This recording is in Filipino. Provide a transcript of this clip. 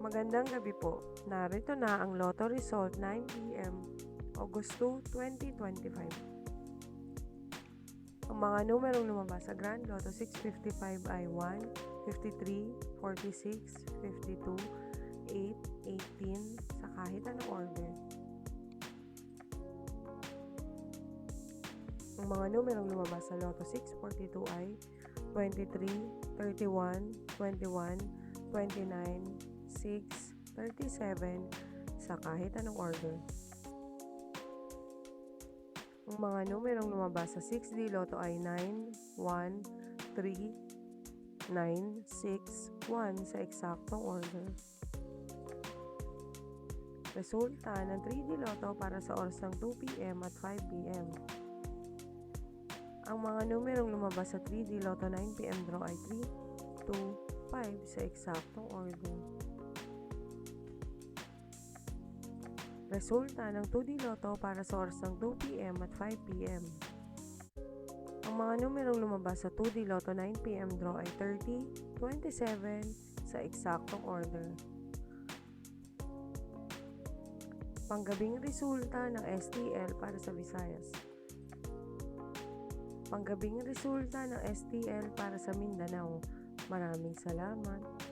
Magandang gabi po. Narito na ang Lotto result 9 p.m. August 2, 2025. Ang mga numerong lumabas sa Grand Lotto 655 ay 1, 53, 46, 52, 8, 18 sa kahit anong order. Ang mga numerong lumabas sa Lotto 642 ay 23, 31, 21, 29, 6, 37 sa kahit anong order. Ang mga numerong lumabas sa 6D Lotto ay 9, 1, 3, 9, 6, 1 sa eksaktong order. Resulta ng 3D Lotto para sa oras ng 2 p.m. at 5 p.m. Ang mga numerong lumabas sa 3D Lotto 9 p.m. draw ay 3, 2, 5 sa eksaktong order. Resulta ng 2D Lotto para sa oras ng 2 p.m. at 5 p.m. Ang mga numerong lumabas sa 2D Lotto 9 p.m. draw ay 30, 27 sa eksaktong order. Panggabing resulta ng STL para sa Visayas. Panggabing resulta ng STL para sa Mindanao. Maraming salamat.